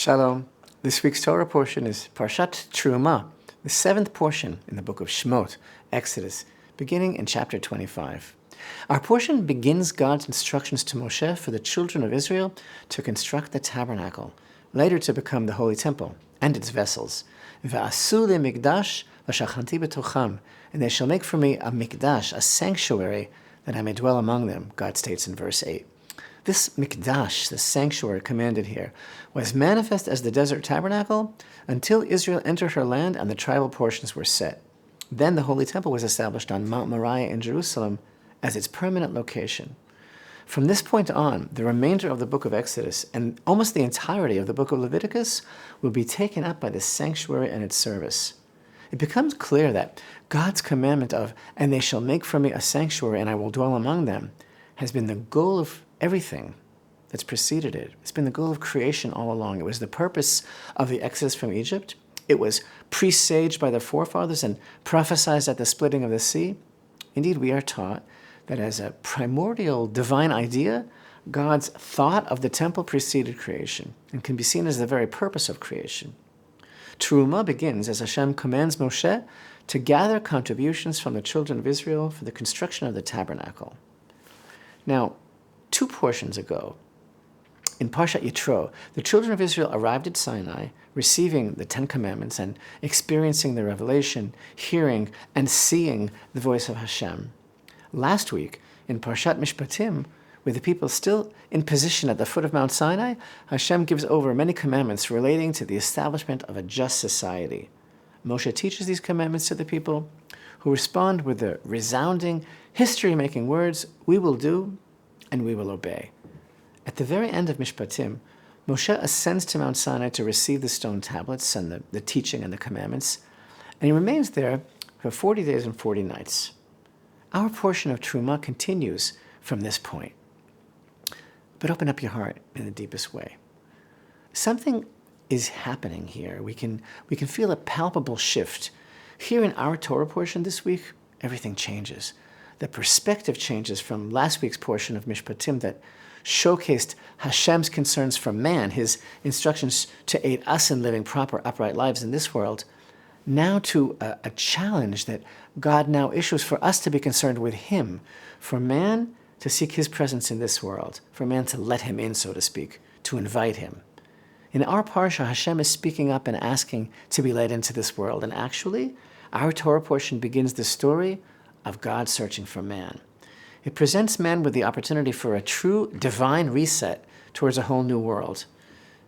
Shalom. This week's Torah portion is Parashat Terumah, the seventh portion in the book of Shemot, Exodus, beginning in chapter 25. Our portion begins God's instructions to Moshe for the children of Israel to construct the tabernacle, later to become the holy temple and its vessels. V'asu le'mikdash v'shachanti b'tocham, and they shall make for me a mikdash, a sanctuary, that I may dwell among them, God states in verse 8. This mikdash, the sanctuary commanded here, was manifest as the desert tabernacle until Israel entered her land and the tribal portions were set. Then the holy temple was established on Mount Moriah in Jerusalem as its permanent location. From this point on, the remainder of the book of Exodus and almost the entirety of the book of Leviticus will be taken up by the sanctuary and its service. It becomes clear that God's commandment of, "And they shall make for me a sanctuary and I will dwell among them," has been the goal of everything that's preceded it. It's been the goal of creation all along. It was the purpose of the Exodus from Egypt. It was presaged by the forefathers and prophesied at the splitting of the sea. Indeed, we are taught that as a primordial divine idea, God's thought of the temple preceded creation and can be seen as the very purpose of creation. Terumah begins as Hashem commands Moshe to gather contributions from the children of Israel for the construction of the tabernacle. Now, 2 portions ago, in Parshat Yitro, the children of Israel arrived at Sinai, receiving the 10 commandments and experiencing the revelation, hearing and seeing the voice of Hashem. Last week, in Parshat Mishpatim, with the people still in position at the foot of Mount Sinai, Hashem gives over many commandments relating to the establishment of a just society. Moshe teaches these commandments to the people, who respond with the resounding, history-making words, "We will do and we will obey." At the very end of Mishpatim, Moshe ascends to Mount Sinai to receive the stone tablets and the teaching and the commandments, and he remains there for 40 days and 40 nights. Our portion of Terumah continues from this point. But open up your heart in the deepest way. Something is happening here. We can feel a palpable shift. Here in our Torah portion this week, everything changes. The perspective changes from last week's portion of Mishpatim that showcased Hashem's concerns for man, his instructions to aid us in living proper, upright lives in this world, now to a challenge that God now issues for us to be concerned with him, for man to seek his presence in this world, for man to let him in, so to speak, to invite him. In our parsha, Hashem is speaking up and asking to be led into this world, and actually, our Torah portion begins the story of God searching for man. It presents man with the opportunity for a true divine reset towards a whole new world.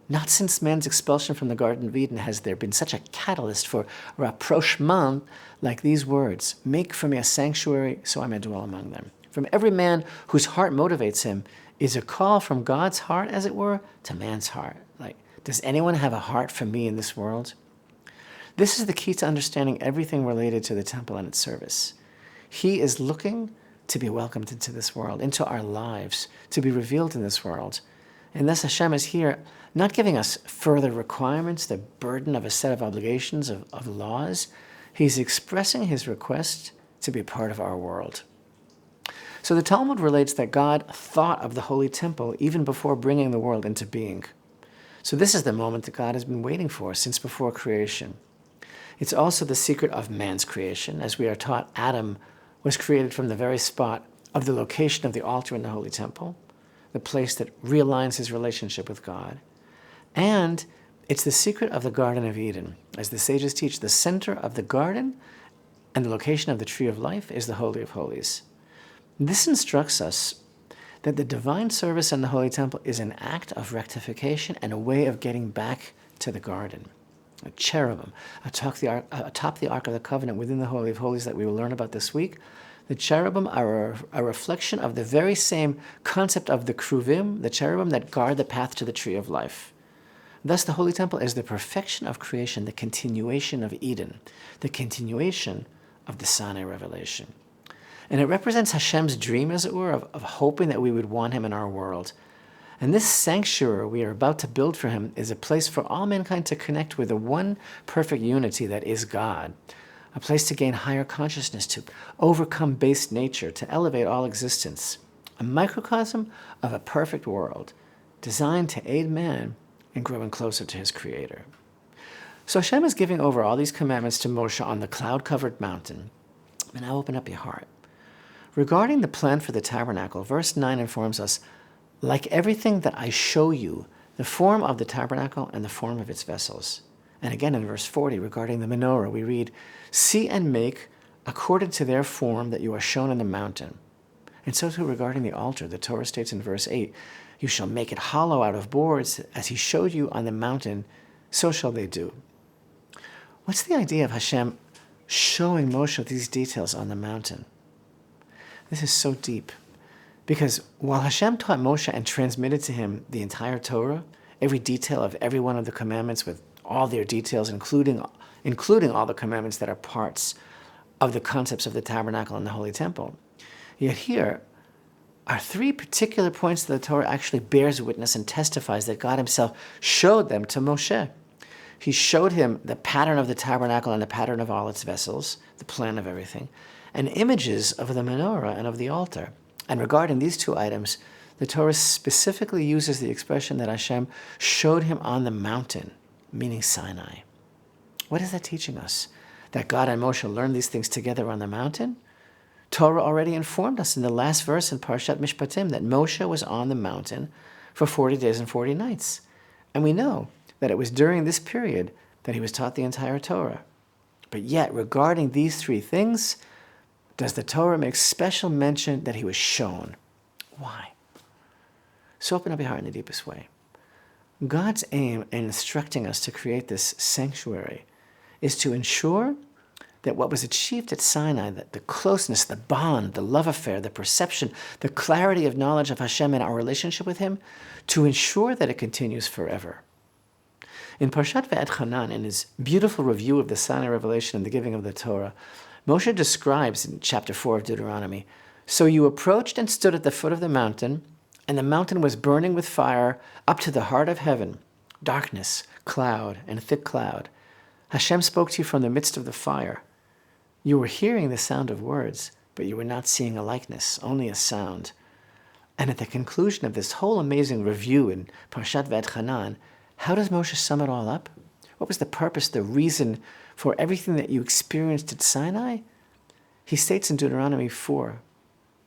Not since man's expulsion from the Garden of Eden has there been such a catalyst for rapprochement like these words, "Make for me a sanctuary so I may dwell among them." From every man whose heart motivates him is a call from God's heart, as it were, to man's heart. Like, does anyone have a heart for me in this world? This is the key to understanding everything related to the temple and its service. He is looking to be welcomed into this world, into our lives, to be revealed in this world. And thus Hashem is here, not giving us further requirements, the burden of a set of obligations, of laws. He's expressing his request to be part of our world. So the Talmud relates that God thought of the holy temple even before bringing the world into being. So this is the moment that God has been waiting for since before creation. It's also the secret of man's creation. As we are taught, Adam was created from the very spot of the location of the altar in the holy temple, the place that realigns his relationship with God. And it's the secret of the Garden of Eden. As the sages teach, the center of the garden and the location of the tree of life is the Holy of Holies. This instructs us that the divine service in the holy temple is an act of rectification and a way of getting back to the garden. A cherubim atop the Ark of the Covenant within the Holy of Holies that we will learn about this week. The cherubim are a reflection of the very same concept of the kruvim, the cherubim that guard the path to the tree of life. Thus, the Holy Temple is the perfection of creation, the continuation of Eden, the continuation of the Sinai revelation. And it represents Hashem's dream, as it were, of hoping that we would want him in our world. And this sanctuary we are about to build for him is a place for all mankind to connect with the one perfect unity that is God, a place to gain higher consciousness, to overcome base nature, to elevate all existence, a microcosm of a perfect world designed to aid man and growing closer to his Creator. So Hashem is giving over all these commandments to Moshe on the cloud-covered mountain. And now open up your heart. Regarding the plan for the tabernacle, verse 9 informs us, like everything that I show you, the form of the tabernacle and the form of its vessels. And again in verse 40, regarding the menorah, we read, see and make according to their form that you are shown in the mountain. And so too regarding the altar, the Torah states in verse 8, you shall make it hollow out of boards, as he showed you on the mountain, so shall they do. What's the idea of Hashem showing Moshe these details on the mountain? This is so deep, because while Hashem taught Moshe and transmitted to him the entire Torah, every detail of every one of the commandments with all their details, including all the commandments that are parts of the concepts of the tabernacle and the holy temple, yet here are three particular points that the Torah actually bears witness and testifies that God himself showed them to Moshe. He showed him the pattern of the tabernacle and the pattern of all its vessels, the plan of everything, and images of the menorah and of the altar. And regarding these two items, the Torah specifically uses the expression that Hashem showed him on the mountain, meaning Sinai. What is that teaching us? That God and Moshe learned these things together on the mountain? Torah already informed us in the last verse in Parashat Mishpatim that Moshe was on the mountain for 40 days and 40 nights. And we know that it was during this period that he was taught the entire Torah. But yet, regarding these three things, does the Torah make special mention that he was shown? Why? So open up your heart in the deepest way. God's aim in instructing us to create this sanctuary is to ensure that what was achieved at Sinai, that the closeness, the bond, the love affair, the perception, the clarity of knowledge of Hashem and our relationship with him, to ensure that it continues forever. In Parshat V'etchanan, in his beautiful review of the Sinai revelation and the giving of the Torah, Moshe describes in chapter 4 of Deuteronomy, so you approached and stood at the foot of the mountain, and the mountain was burning with fire up to the heart of heaven, darkness, cloud, and thick cloud. Hashem spoke to you from the midst of the fire. You were hearing the sound of words, but you were not seeing a likeness, only a sound. And at the conclusion of this whole amazing review in Parshat V'etchanan, how does Moshe sum it all up? What was the purpose, the reason for everything that you experienced at Sinai? He states in Deuteronomy 4,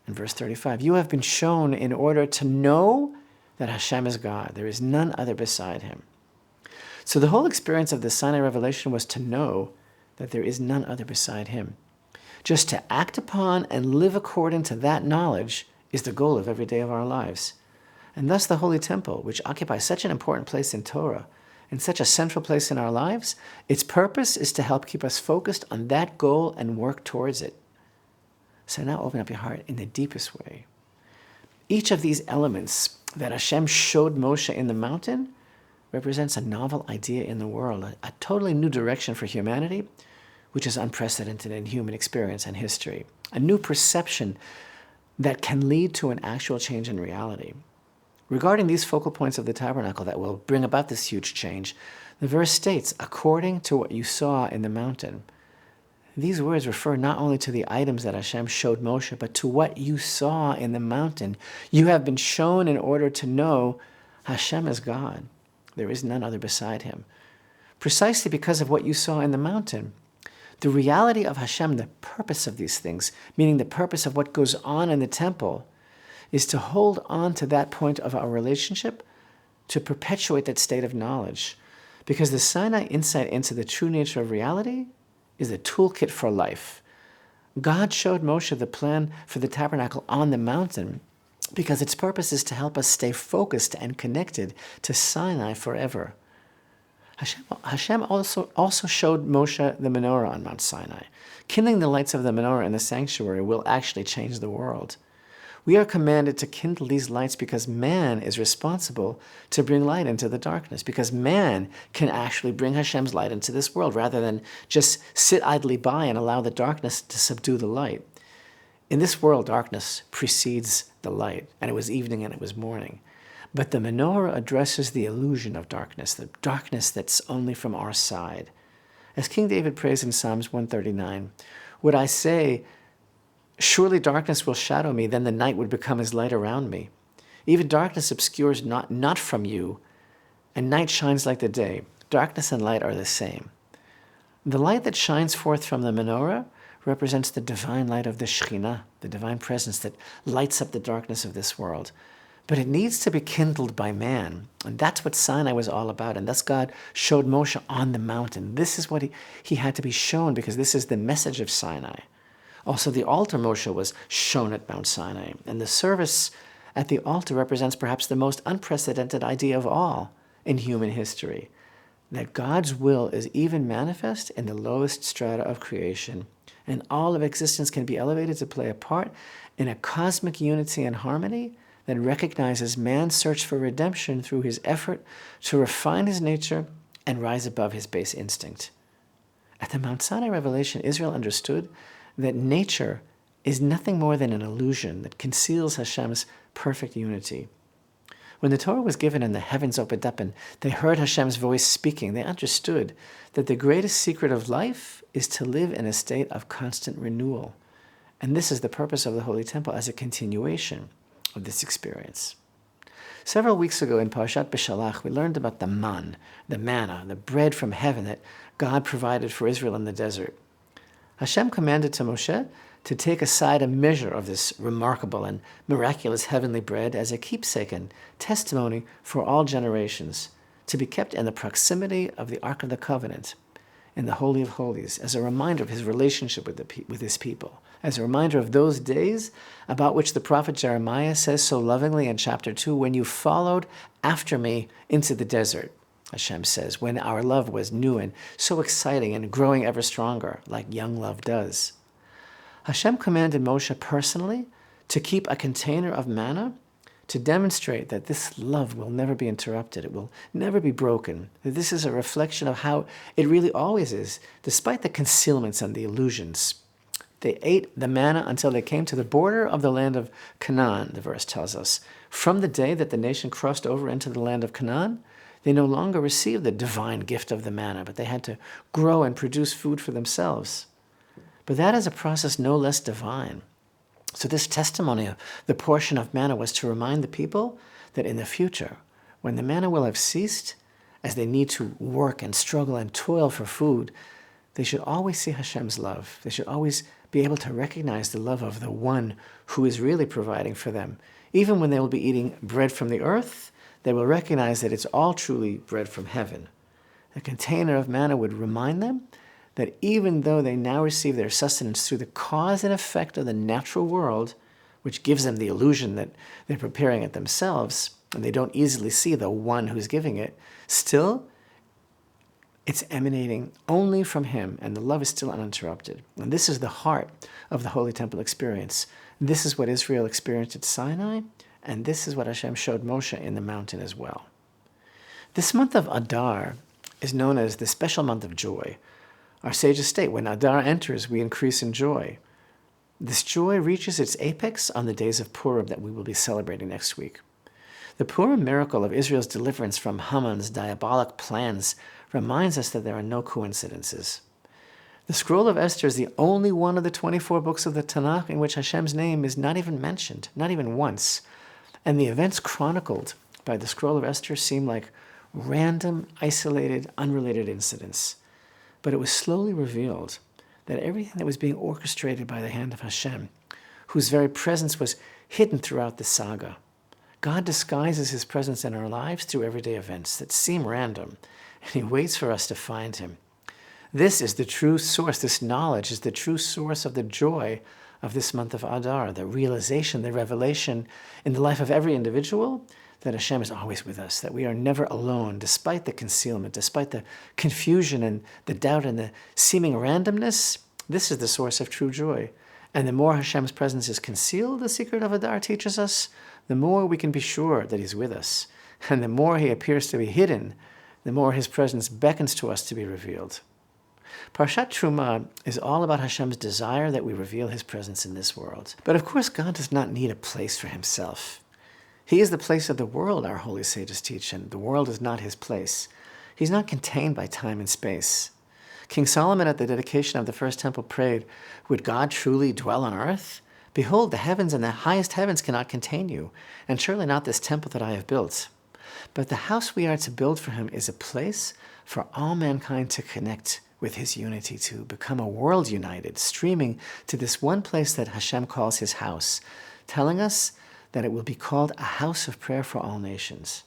in verse 35, you have been shown in order to know that Hashem is God. There is none other beside him. So the whole experience of the Sinai revelation was to know that there is none other beside him. Just to act upon and live according to that knowledge is the goal of every day of our lives. And thus the Holy Temple, which occupies such an important place in Torah, and such a central place in our lives, its purpose is to help keep us focused on that goal and work towards it. So now open up your heart in the deepest way. Each of these elements that Hashem showed Moshe in the mountain represents a novel idea in the world, a totally new direction for humanity, which is unprecedented in human experience and history, a new perception that can lead to an actual change in reality. Regarding these focal points of the tabernacle that will bring about this huge change, the verse states, according to what you saw in the mountain. These words refer not only to the items that Hashem showed Moshe, but to what you saw in the mountain. You have been shown in order to know Hashem is God. There is none other beside him. Precisely because of what you saw in the mountain. The reality of Hashem, the purpose of these things, meaning the purpose of what goes on in the temple, is to hold on to that point of our relationship, to perpetuate that state of knowledge. Because the Sinai insight into the true nature of reality is a toolkit for life. God showed Moshe the plan for the tabernacle on the mountain because its purpose is to help us stay focused and connected to Sinai forever. Hashem also showed Moshe the menorah on Mount Sinai. Kindling the lights of the menorah in the sanctuary will actually change the world. We are commanded to kindle these lights because man is responsible to bring light into the darkness, because man can actually bring Hashem's light into this world rather than just sit idly by and allow the darkness to subdue the light. In this world, darkness precedes the light, and it was evening and it was morning. But the menorah addresses the illusion of darkness, the darkness that's only from our side. As King David prays in Psalms 139, would I say, surely darkness will shadow me, then the night would become as light around me. Even darkness obscures not from you, and night shines like the day. Darkness and light are the same. The light that shines forth from the menorah represents the divine light of the Shekhinah, the divine presence that lights up the darkness of this world. But it needs to be kindled by man. And that's what Sinai was all about. And thus God showed Moshe on the mountain. This is what he had to be shown, because this is the message of Sinai. Also, the altar Moshe was shown at Mount Sinai. And the service at the altar represents perhaps the most unprecedented idea of all in human history, that God's will is even manifest in the lowest strata of creation, and all of existence can be elevated to play a part in a cosmic unity and harmony that recognizes man's search for redemption through his effort to refine his nature and rise above his base instinct. At the Mount Sinai revelation, Israel understood that nature is nothing more than an illusion that conceals Hashem's perfect unity. When the Torah was given and the heavens opened up and they heard Hashem's voice speaking, they understood that the greatest secret of life is to live in a state of constant renewal. And this is the purpose of the Holy Temple as a continuation of this experience. Several weeks ago in Parashat Beshalach, we learned about the manna, the bread from heaven that God provided for Israel in the desert. Hashem commanded to Moshe to take aside a measure of this remarkable and miraculous heavenly bread as a keepsake and testimony for all generations, to be kept in the proximity of the Ark of the Covenant, in the Holy of Holies, as a reminder of his relationship with his people, as a reminder of those days about which the prophet Jeremiah says so lovingly in chapter 2, when you followed after me into the desert, Hashem says, when our love was new and so exciting and growing ever stronger, like young love does. Hashem commanded Moshe personally to keep a container of manna to demonstrate that this love will never be interrupted, it will never be broken, that this is a reflection of how it really always is, despite the concealments and the illusions. They ate the manna until they came to the border of the land of Canaan, the verse tells us. From the day that the nation crossed over into the land of Canaan, they no longer received the divine gift of the manna, but they had to grow and produce food for themselves. But that is a process no less divine. So this testimony of the portion of manna was to remind the people that in the future, when the manna will have ceased, as they need to work and struggle and toil for food, they should always see Hashem's love. They should always be able to recognize the love of the one who is really providing for them. Even when they will be eating bread from the earth, they will recognize that it's all truly bread from heaven. The container of manna would remind them that even though they now receive their sustenance through the cause and effect of the natural world, which gives them the illusion that they're preparing it themselves, and they don't easily see the one who's giving it, still, it's emanating only from him, and the love is still uninterrupted. And this is the heart of the Holy Temple experience. This is what Israel experienced at Sinai, and this is what Hashem showed Moshe in the mountain as well. This month of Adar is known as the special month of joy. Our sages state, when Adar enters, we increase in joy. This joy reaches its apex on the days of Purim that we will be celebrating next week. The Purim miracle of Israel's deliverance from Haman's diabolic plans reminds us that there are no coincidences. The scroll of Esther is the only one of the 24 books of the Tanakh in which Hashem's name is not even mentioned, not even once. And the events chronicled by the scroll of Esther seem like random, isolated, unrelated incidents. But it was slowly revealed that everything that was being orchestrated by the hand of Hashem, whose very presence was hidden throughout the saga. God disguises his presence in our lives through everyday events that seem random, and he waits for us to find him. This is the true source, this knowledge is the true source of the joy of this month of Adar, the realization, the revelation in the life of every individual that Hashem is always with us, that we are never alone, despite the concealment, despite the confusion and the doubt and the seeming randomness. This is the source of true joy. And the more Hashem's presence is concealed, the secret of Adar teaches us, the more we can be sure that he's with us. And the more he appears to be hidden, the more his presence beckons to us to be revealed. Parashat Terumah is all about Hashem's desire that we reveal his presence in this world. But of course, God does not need a place for himself. He is the place of the world, our holy sages teach, and the world is not his place. He's not contained by time and space. King Solomon at the dedication of the first temple prayed, "Would God truly dwell on earth? Behold, the heavens and the highest heavens cannot contain you, and surely not this temple that I have built. But the house we are to build for him is a place for all mankind to connect with his unity, to become a world united, streaming to this one place that Hashem calls his house, telling us that it will be called a house of prayer for all nations.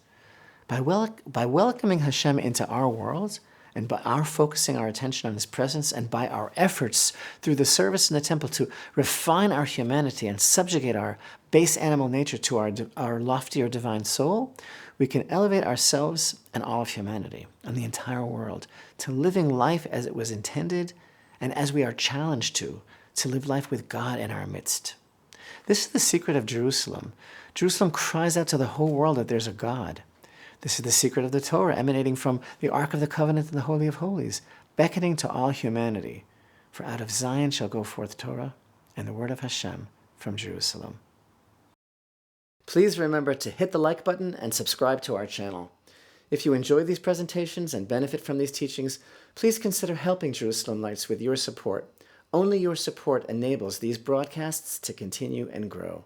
By welcoming Hashem into our world, and by our focusing our attention on his presence, and by our efforts through the service in the temple to refine our humanity and subjugate our base animal nature to our loftier divine soul, we can elevate ourselves and all of humanity and the entire world to living life as it was intended and as we are challenged to live life with God in our midst. This is the secret of Jerusalem. Jerusalem cries out to the whole world that there's a God. This is the secret of the Torah, emanating from the Ark of the Covenant and the Holy of Holies, beckoning to all humanity. For out of Zion shall go forth Torah and the word of Hashem from Jerusalem. Please remember to hit the like button and subscribe to our channel. If you enjoy these presentations and benefit from these teachings, please consider helping Jerusalem Lights with your support. Only your support enables these broadcasts to continue and grow.